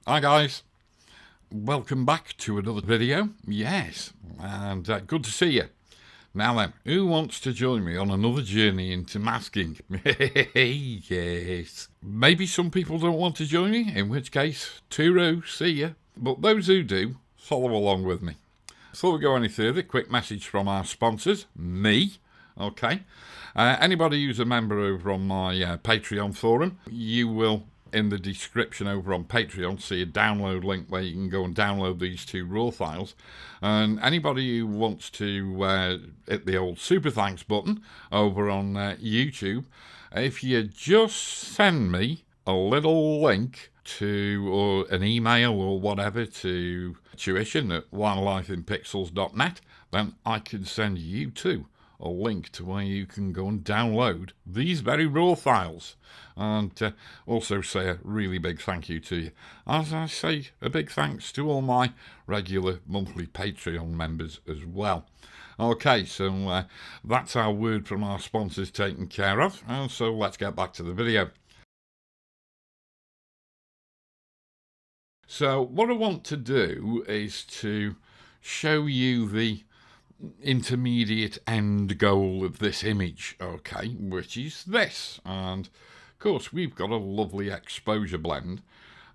Hi guys, welcome back to another video. Yes, and good to see you. Now then, who wants to join me on another journey into masking? Yes. Maybe some people don't want to join me, in which case, tooroo, see ya. But those who do, follow along with me. Before we go any further, quick message from our sponsors, me. Okay. Anybody who's a member over on my Patreon forum, you will, in the description over on Patreon, see a download link where you can go and download these two raw files. And anybody who wants to hit the old super thanks button over on YouTube, if you just send me a little link to, or an email or whatever, to tuition@wildlifeinpixels.net, then I can send you too a link to where you can go and download these very raw files, and also say a really big thank you to you. As I say, a big thanks to all my regular monthly Patreon members as well. Okay, so that's our word from our sponsors taken care of, and so let's get back to the video. So what I want to do is to show you the intermediate end goal of this image, okay, which is this. And of course we've got a lovely exposure blend.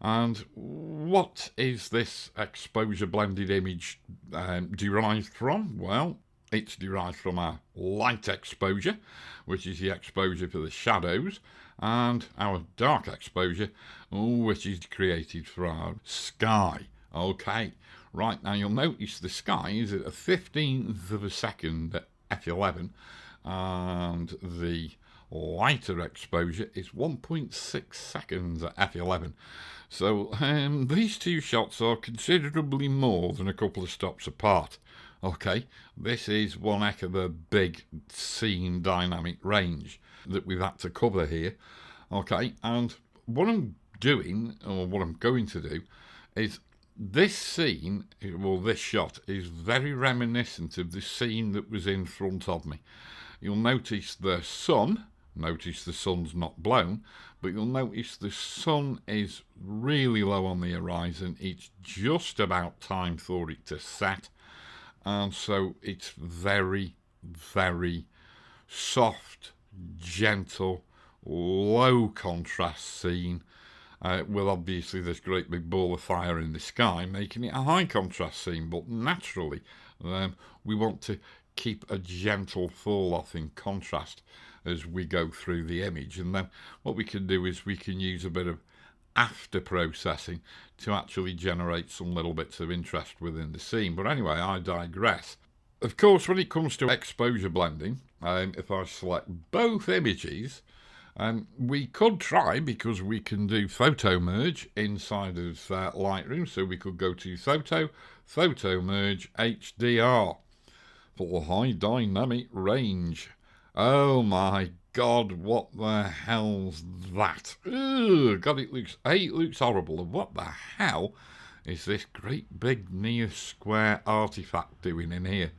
And what is this exposure blended image derived from? Well, it's derived from our light exposure, which is the exposure for the shadows, and our dark exposure, which is created for our sky. Okay, right, now you'll notice the sky is at a 15th of a second at f11, and the lighter exposure is 1.6 seconds at f11. So these two shots are considerably more than a couple of stops apart. Okay, this is one heck of a big scene dynamic range that we've had to cover here. Okay, and what I'm doing, or what I'm going to do, is this scene, well, this shot, is very reminiscent of the scene that was in front of me. You'll notice the sun. Notice the sun's not blown, but you'll notice the sun is really low on the horizon. It's just about time for it to set, and so it's very, very soft, gentle, low contrast scene, with obviously this great big ball of fire in the sky making it a high contrast scene. But naturally we want to keep a gentle fall off in contrast as we go through the image, and then what we can do is we can use a bit of after processing to actually generate some little bits of interest within the scene. But anyway, I digress. Of course, when it comes to exposure blending, if I select both images, we could try, because we can do photo merge inside of Lightroom, so we could go to photo merge HDR for high dynamic range. Oh my god, what the hell's that? Ugh, god, it looks horrible. And what the hell is this great big near square artifact doing in here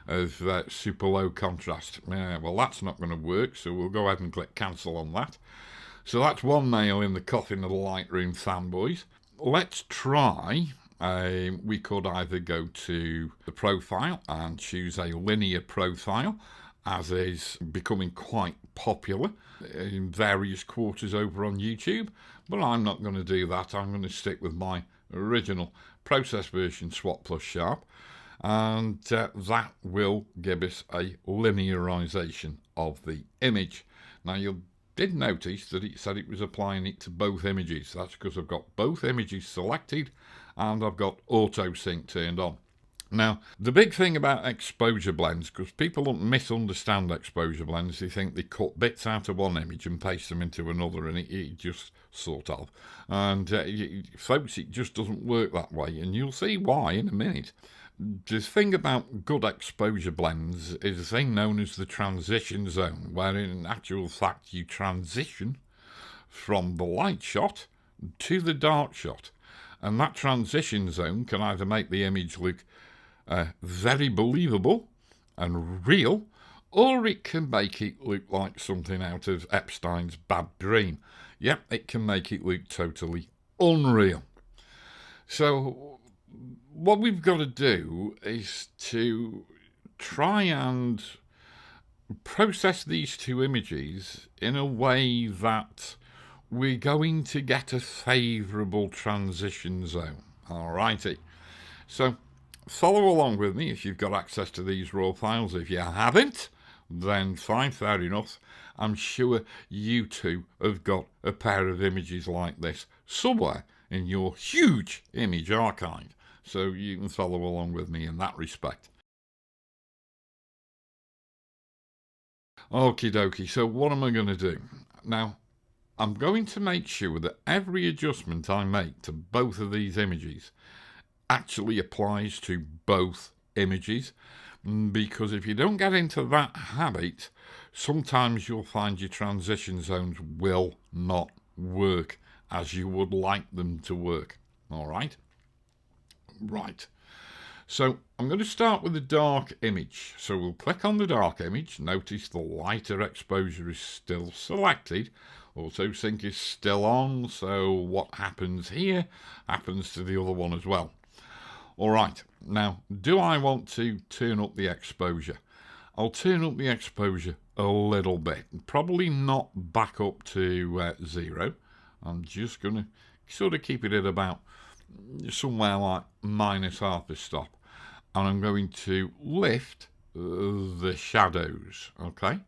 of super low contrast? Well, that's not going to work, so we'll go ahead and click cancel on that. So that's one nail in the coffin of the Lightroom fanboys. Let's try. We could either go to the profile and choose a linear profile, as is becoming quite popular in various quarters over on YouTube, but I'm not going to do that. I'm going to stick with my original process version swap plus sharp, and that will give us a linearization of the image. Now you did notice that it said it was applying it to both images. That's because I've got both images selected and I've got auto sync turned on. Now, the big thing about exposure blends, because people don't misunderstand exposure blends, they think they cut bits out of one image and paste them into another, and it just sort of. And folks, it just doesn't work that way, and you'll see why in a minute. The thing about good exposure blends is a thing known as the transition zone, where in actual fact you transition from the light shot to the dark shot. And that transition zone can either make the image look very believable and real, or it can make it look like something out of Epstein's bad dream. Yep, it can make it look totally unreal. So what we've got to do is to try and process these two images in a way that we're going to get a favourable transition zone. Alrighty. So follow along with me if you've got access to these raw files. If you haven't, then fine, fair enough. I'm sure you too have got a pair of images like this somewhere in your huge image archive. So you can follow along with me in that respect. Okie dokie, so what am I going to do? Now, I'm going to make sure that every adjustment I make to both of these images actually applies to both images, because if you don't get into that habit, sometimes you'll find your transition zones will not work as you would like them to work. All right? Right. So I'm going to start with the dark image. So we'll click on the dark image. Notice the lighter exposure is still selected. Auto sync is still on. So what happens here happens to the other one as well. All right. Now, do I want to turn up the exposure? I'll turn up the exposure a little bit. Probably not back up to 0. I'm just going to sort of keep it at about somewhere like -half a stop. And I'm going to lift the shadows, okay?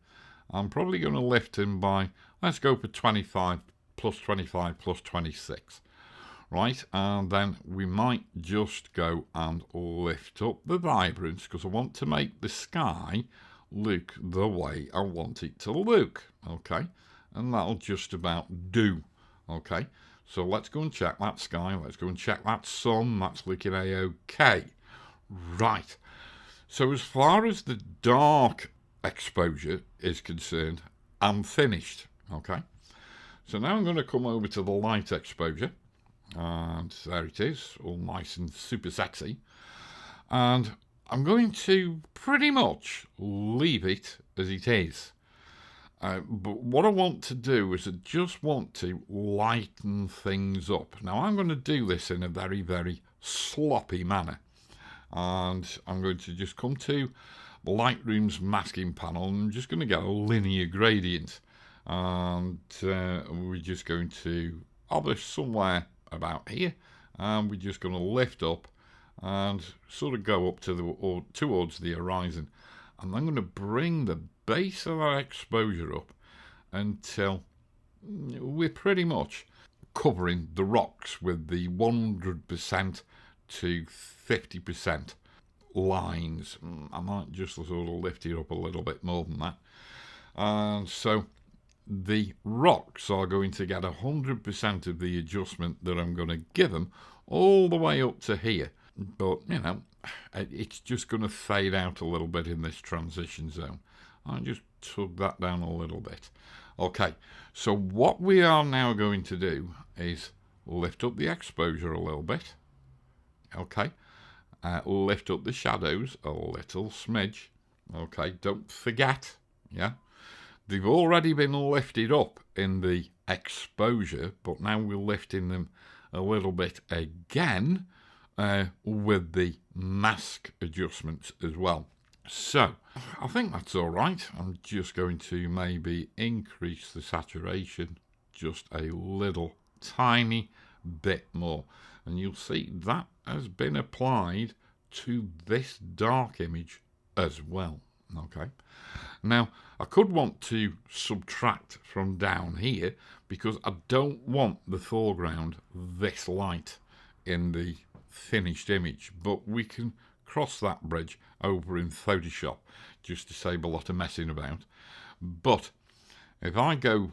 I'm probably going to lift them by, let's go for 25 plus 25 plus 26, right? And then we might just go and lift up the vibrance because I want to make the sky look the way I want it to look, okay? And that'll just about do, okay? So let's go and check that sky. Let's go and check that sun. That's looking a-okay. Right. So as far as the dark exposure is concerned, I'm finished. Okay. So now I'm going to come over to the light exposure. And there it is, all nice and super sexy. And I'm going to pretty much leave it as it is. But what I want to do is I just want to lighten things up. Now I'm going to do this in a very, very sloppy manner. And I'm going to just come to Lightroom's masking panel and I'm just going to get a linear gradient. And we're just going to hover somewhere about here. And we're just going to lift up and sort of go up to or towards the horizon. And I'm going to bring the base of our exposure up until we're pretty much covering the rocks with the 100% to 50% lines. I might just sort of lift it up a little bit more than that. And so the rocks are going to get 100% of the adjustment that I'm going to give them all the way up to here. But, you know, it's just going to fade out a little bit in this transition zone. I'll just tug that down a little bit. Okay, so what we are now going to do is lift up the exposure a little bit. Okay, lift up the shadows a little smidge. Okay, don't forget, yeah, they've already been lifted up in the exposure, but now we're lifting them a little bit again with the mask adjustments as well. So I think that's all right. I'm just going to maybe increase the saturation just a little tiny bit more. And you'll see that has been applied to this dark image as well. Okay. Now, I could want to subtract from down here because I don't want the foreground this light in the finished image, but we can cross that bridge over in Photoshop just to save a lot of messing about. But if I go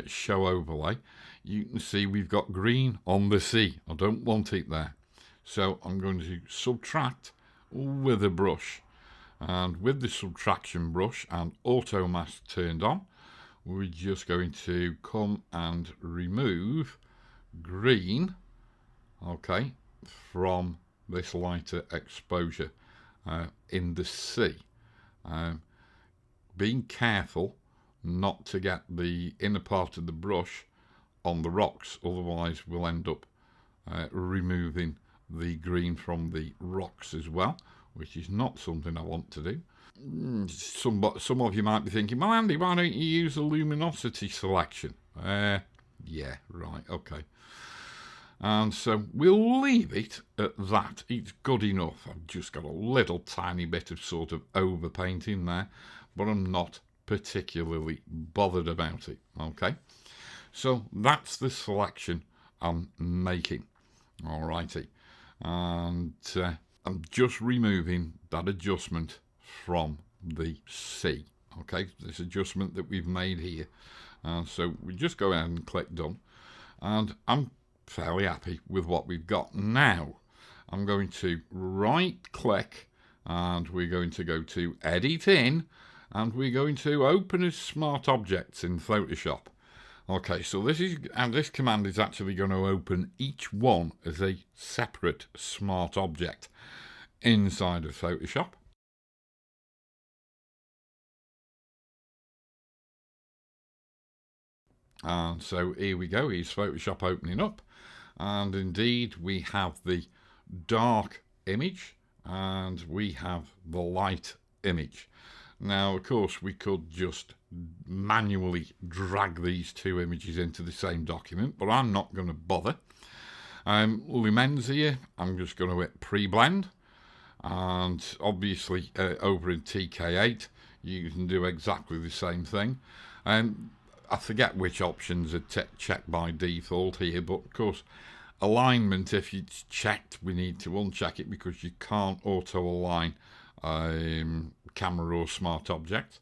show overlay, you can see we've got green on the sea. I don't want it there. So I'm going to subtract with a brush. And with the subtraction brush and auto mask turned on, we're just going to come and remove green, okay, from this lighter exposure in the sea. Being careful not to get the inner part of the brush on the rocks, otherwise we'll end up removing the green from the rocks as well, which is not something I want to do. Some of you might be thinking, well, Andy, why don't you use the luminosity selection? Yeah, right, okay. And so we'll leave it at that. It's good enough. I've just got a little tiny bit of sort of overpainting there, but I'm not particularly bothered about it, okay? So that's the selection I'm making, alrighty. And I'm just removing that adjustment from the C, okay? This adjustment that we've made here. And so we just go ahead and click done. And I'm fairly happy with what we've got. Now, I'm going to right click and we're going to go to Edit In and we're going to open as Smart Objects in Photoshop. Okay, so this command is actually going to open each one as a separate smart object inside of Photoshop. And so here we go, here's Photoshop opening up. And indeed, we have the dark image and we have the light image. Now, of course, we could just manually drag these two images into the same document, but I'm not going to bother. Lumenzia, I'm just going to hit pre-blend. And obviously, over in TK8, you can do exactly the same thing. I forget which options are checked by default here, but of course, alignment, if it's checked, we need to uncheck it because you can't auto-align camera or smart object.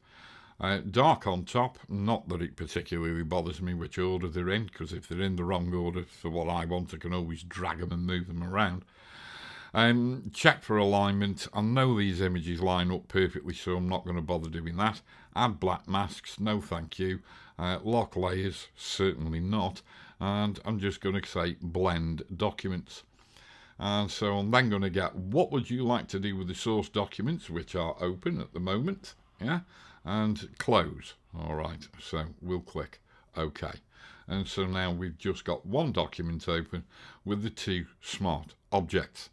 Dark on top, not that it particularly bothers me which order they're in, because if they're in the wrong order for what I want, I can always drag them and move them around. Check for alignment. I know these images line up perfectly, so I'm not going to bother doing that. Add black masks, no thank you. Lock layers, certainly not. And I'm just going to say blend documents. And so I'm then going to get what would you like to do with the source documents, which are open at the moment, yeah, and close. All right, so we'll click OK. And so now we've just got one document open with the two smart objects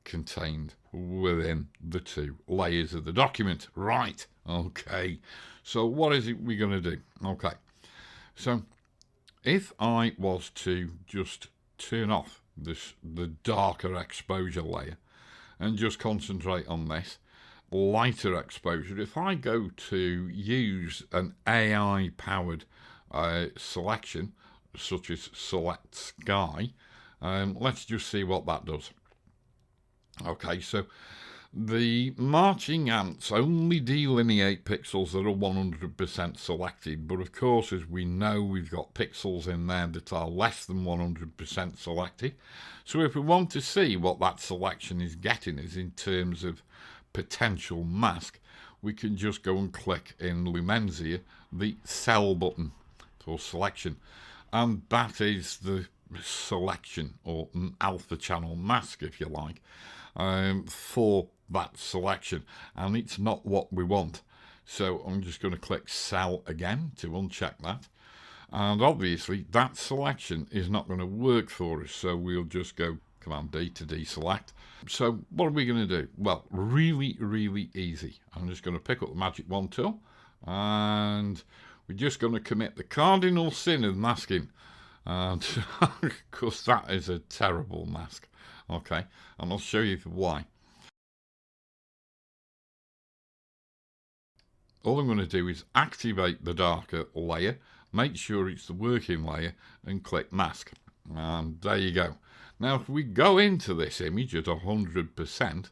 contained within the two layers of the document. Right, okay. So what is it we're going to do? Okay, so if I was to just turn off the darker exposure layer and just concentrate on this lighter exposure, if I go to use an AI powered selection such as select sky, let's just see what that does. Okay, so the marching ants only delineate pixels that are 100% selected, but of course, as we know, we've got pixels in there that are less than 100% selected. So if we want to see what that selection is getting is in terms of potential mask, we can just go and click in Lumenzia the cell button for selection, and that is the selection or alpha channel mask, if you like, for that selection, and it's not what we want. So I'm just going to click cell again to uncheck that, and obviously that selection is not going to work for us, so we'll just go Command D to deselect. So what are we going to do? Well, really easy. I'm just going to pick up the magic wand tool and we're just going to commit the cardinal sin of masking, and because that is a terrible mask. Okay, and I'll show you why. All I'm going to do is activate the darker layer, make sure it's the working layer, and click mask. And there you go. Now, if we go into this image at 100%,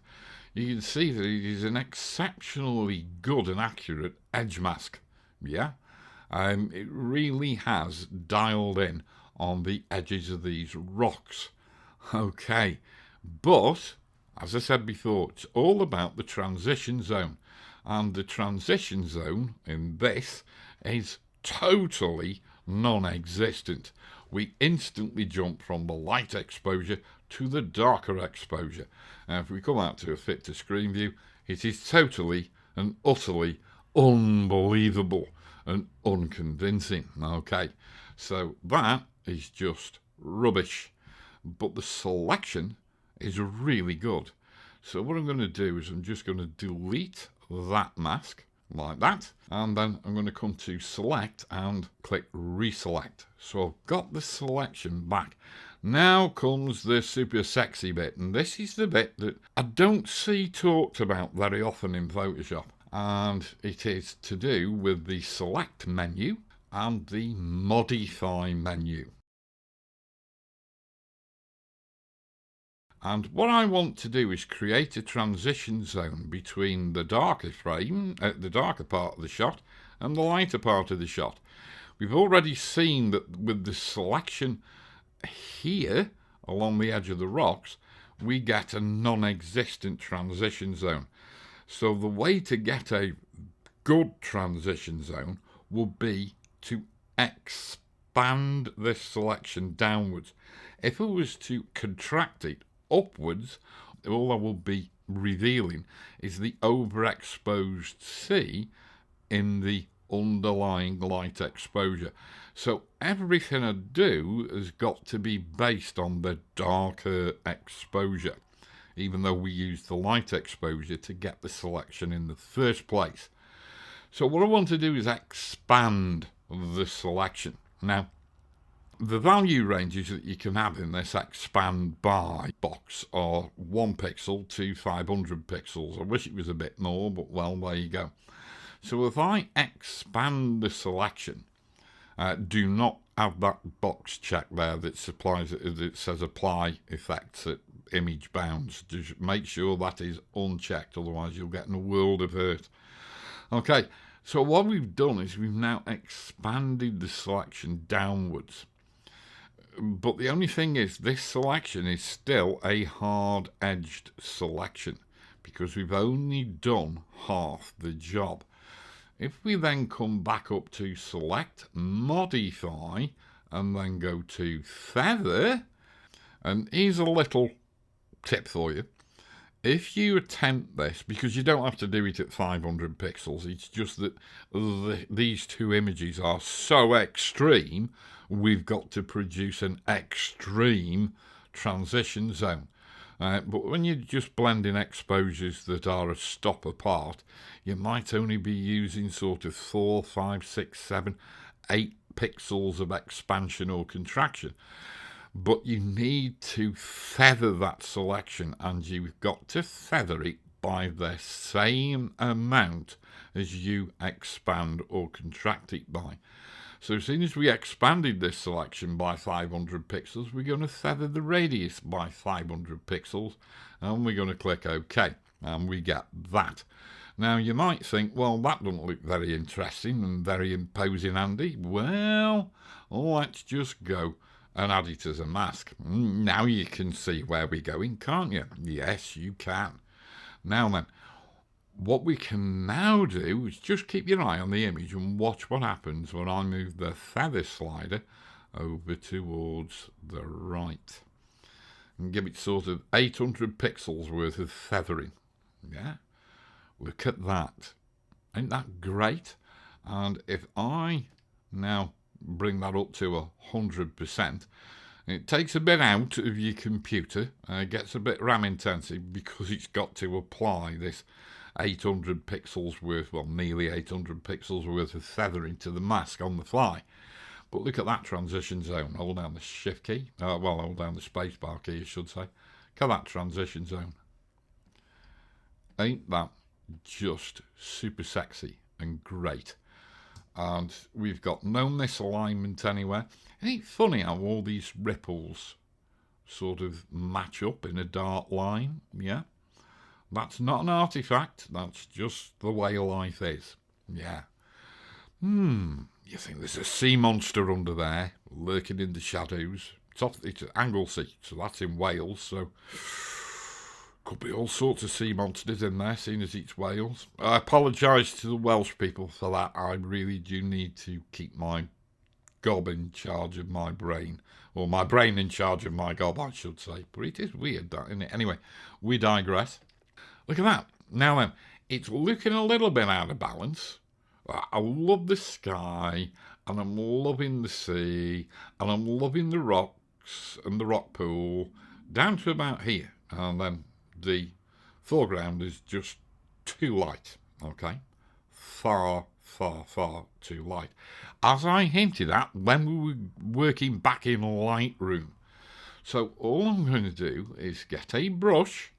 you can see that it is an exceptionally good and accurate edge mask. Yeah, it really has dialed in on the edges of these rocks. Okay, but as I said before, it's all about the transition zone, and the transition zone in this is totally non-existent. We instantly jump from the light exposure to the darker exposure. And if we come out to a fit to screen view, it is totally and utterly unbelievable and unconvincing. Okay, so that is just rubbish. But the selection is really good. So what I'm going to do is I'm just going to delete that mask like that, and then I'm going to come to select and click reselect. So I've got the selection back. Now comes the super sexy bit, and this is the bit that I don't see talked about very often in Photoshop, and it is to do with the select menu and the modify menu. And what I want to do is create a transition zone between the darker frame, the darker part of the shot, and the lighter part of the shot. We've already seen that with the selection here, along the edge of the rocks, we get a non-existent transition zone. So the way to get a good transition zone would be to expand this selection downwards. If I was to contract it upwards, all I will be revealing is the overexposed sea in the underlying light exposure. So everything I do has got to be based on the darker exposure, even though we use the light exposure to get the selection in the first place. So what I want to do is expand the selection. Now, the value ranges that you can have in this expand by box are 1 pixel to 500 pixels. I wish it was a bit more, but well, there you go. So if I expand the selection, do not have that box checked there that says apply effects at image bounds. Just make sure that is unchecked, otherwise you'll get in a world of hurt. Okay, so what we've done is we've now expanded the selection downwards. But the only thing is, this selection is still a hard-edged selection because we've only done half the job. If we then come back up to select, modify, and then go to feather, and here's a little tip for you. If you attempt this, because you don't have to do it at 500 pixels, it's just that these two images are so extreme, we've got to produce an extreme transition zone. But when you're just blending exposures that are a stop apart, you might only be using sort of 4, 5, 6, 7, 8 pixels of expansion or contraction. But you need to feather that selection, and you've got to feather it by the same amount as you expand or contract it by. So as soon as we expanded this selection by 500 pixels, we're going to feather the radius by 500 pixels, and we're going to click OK, and we get that. Now you might think, well, that doesn't look very interesting and very imposing, Andy. Well, let's just go and add it as a mask. Now you can see where we're going, can't you? Yes, you can. Now then, what we can now do is just keep your eye on the image and watch what happens when I move the feather slider over towards the right. And give it sort of 800 pixels worth of feathering. Yeah, look at that. Ain't that great? And if I now bring that up to 100%, it takes a bit out of your computer, gets a bit RAM intensive because it's got to apply this 800 pixels worth, well, nearly 800 pixels worth of feathering to the mask on the fly. But look at that transition zone. Hold down the shift key, hold down the spacebar key, I should say. Look at that transition zone. Ain't that just super sexy and great? And we've got no misalignment anywhere. Ain't it funny how all these ripples sort of match up in a dark line? Yeah, that's not an artifact, that's just the way life is. Yeah. You think there's a sea monster under there, lurking in the shadows. It's Anglesey, so that's in Wales, so could be all sorts of sea monsters in there, seeing as it's Wales. I apologise to the Welsh people for that. I really do need to keep my gob in charge of my brain. Or my brain in charge of my gob, I should say. But it is weird, that, isn't it? Anyway, we digress. Look at that. Now then, it's looking a little bit out of balance. I love the sky, and I'm loving the sea, and I'm loving the rocks and the rock pool, down to about here. and then the foreground is just too light, okay? Far, far, far too light. As I hinted at when we were working back in Lightroom. So all I'm going to do is get a brush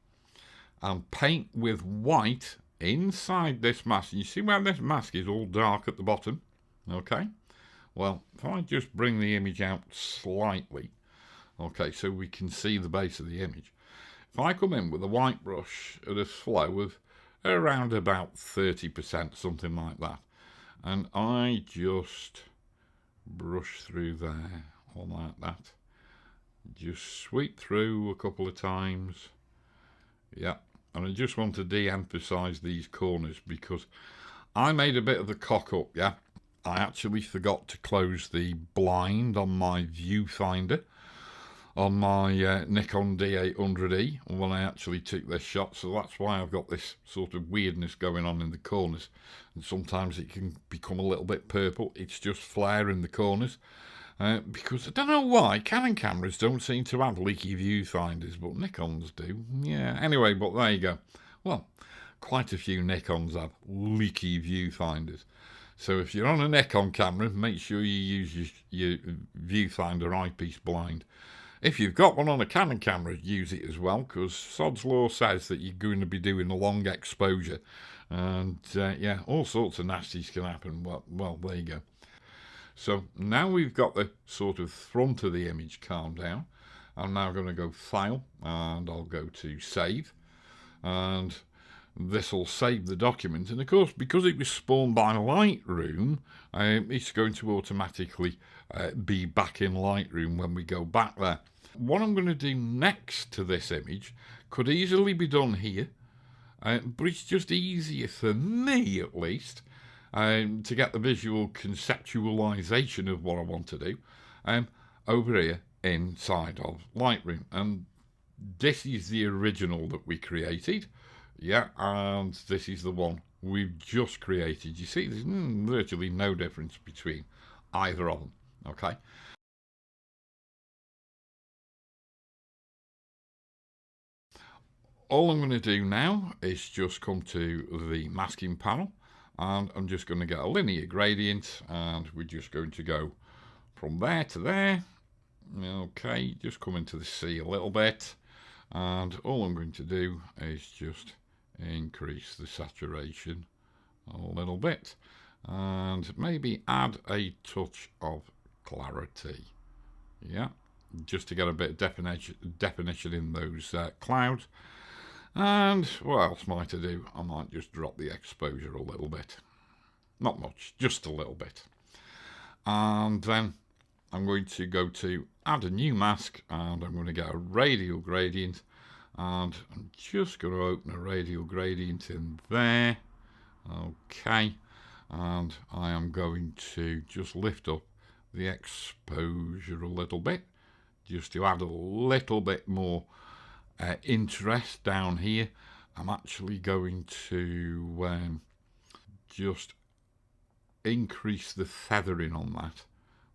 and paint with white inside this mask. You see where this mask is all dark at the bottom? Okay. Well, if I just bring the image out slightly, okay, so we can see the base of the image. If I come in with a white brush at a flow of around about 30%, something like that, and I just brush through there, all like that. Just sweep through a couple of times. Yeah, and I just want to de-emphasize these corners because I made a bit of a cock up, yeah. I actually forgot to close the blind on my viewfinder on my Nikon D800E when I actually took this shot, so that's why I've got this sort of weirdness going on in the corners, and sometimes it can become a little bit purple. It's just flare in the corners. Because I don't know why Canon cameras don't seem to have leaky viewfinders, but Nikons do. Yeah, anyway, but there you go. Well, quite a few Nikons have leaky viewfinders. So if you're on a Nikon camera, make sure you use your viewfinder eyepiece blind. If you've got one on a Canon camera, use it as well, because Sod's Law says that you're going to be doing a long exposure. And yeah, all sorts of nasties can happen. Well, there you go. So now we've got the sort of front of the image calmed down. I'm now going to go File, and I'll go to Save. And this will save the document. And of course, because it was spawned by Lightroom, it's going to automatically be back in Lightroom when we go back there. What I'm going to do next to this image could easily be done here, but it's just easier for me, at least, to get the visual conceptualization of what I want to do over here inside of Lightroom. And this is the original that we created, yeah, and this is the one we've just created. You see, there's virtually no difference between either of them, okay? All I'm going to do now is just come to the masking panel, and I'm just going to get a linear gradient, and we're just going to go from there to there. Okay, just come into the sea a little bit, and all I'm going to do is just increase the saturation a little bit, and maybe add a touch of clarity. Yeah, just to get a bit of definition in those clouds. And what else might I do? I might just drop the exposure a little bit. Not much, just a little bit. And then I'm going to go to add a new mask, and I'm going to get a radial gradient, and I'm just going to open a radial gradient in there. Okay, and I am going to just lift up the exposure a little bit, just to add a little bit more interest down here. I'm actually going to just increase the feathering on that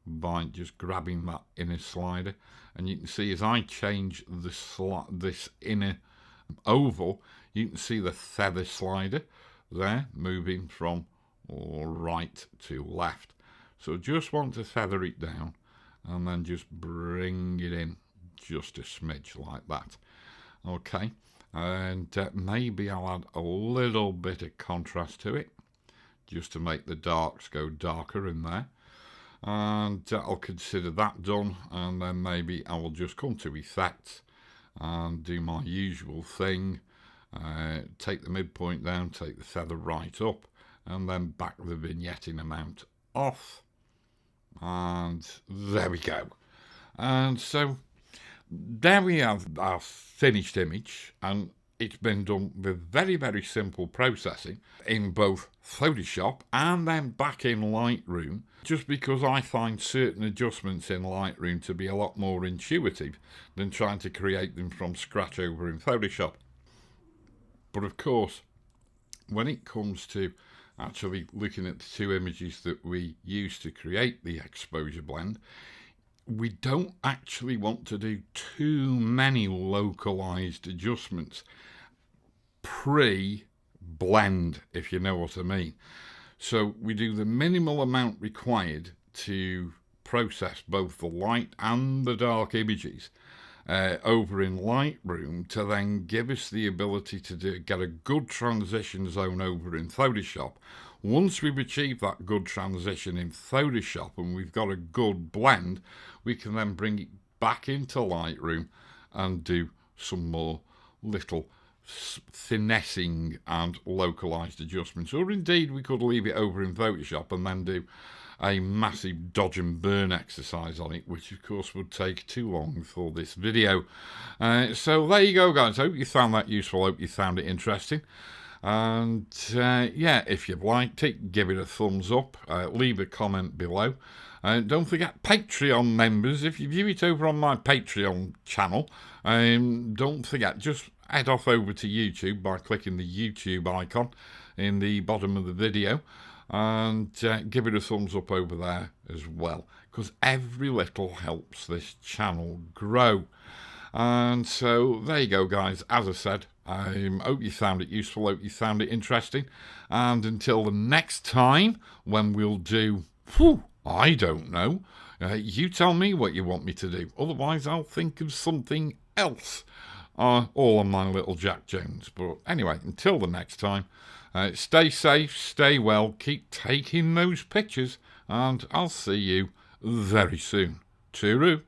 by just grabbing that inner slider, and you can see as I change this inner oval, you can see the feather slider there moving from right to left. So just want to feather it down and then just bring it in just a smidge like that. Okay, and maybe I'll add a little bit of contrast to it just to make the darks go darker in there, and I'll consider that done, and then maybe I will just come to effects and do my usual thing, take the midpoint down, take the feather right up, and then back the vignetting amount off, and there we go. And so there we have our finished image, and it's been done with very, very simple processing in both Photoshop and then back in Lightroom, just because I find certain adjustments in Lightroom to be a lot more intuitive than trying to create them from scratch over in Photoshop. But of course, when it comes to actually looking at the two images that we used to create the exposure blend, we don't actually want to do too many localized adjustments pre-blend, if you know what I mean. So we do the minimal amount required to process both the light and the dark images over in Lightroom to then give us the ability to get a good transition zone over in Photoshop. Once we've achieved that good transition in Photoshop and we've got a good blend, we can then bring it back into Lightroom and do some more little finessing and localized adjustments. Or indeed, we could leave it over in Photoshop and then do a massive dodge and burn exercise on it, which of course would take too long for this video. So there you go, guys. Hope you found that useful. Hope you found it interesting. And yeah, if you've liked it, give it a thumbs up, leave a comment below. Don't forget, Patreon members, if you view it over on my Patreon channel, don't forget, just head off over to YouTube by clicking the YouTube icon in the bottom of the video and give it a thumbs up over there as well, because every little helps this channel grow. And so there you go, guys. As I said, I hope you found it useful, hope you found it interesting, and until the next time when we'll do, I don't know, you tell me what you want me to do, otherwise I'll think of something else, all on my little Jack Jones. But anyway, until the next time, stay safe, stay well, keep taking those pictures, and I'll see you very soon. Tooroo.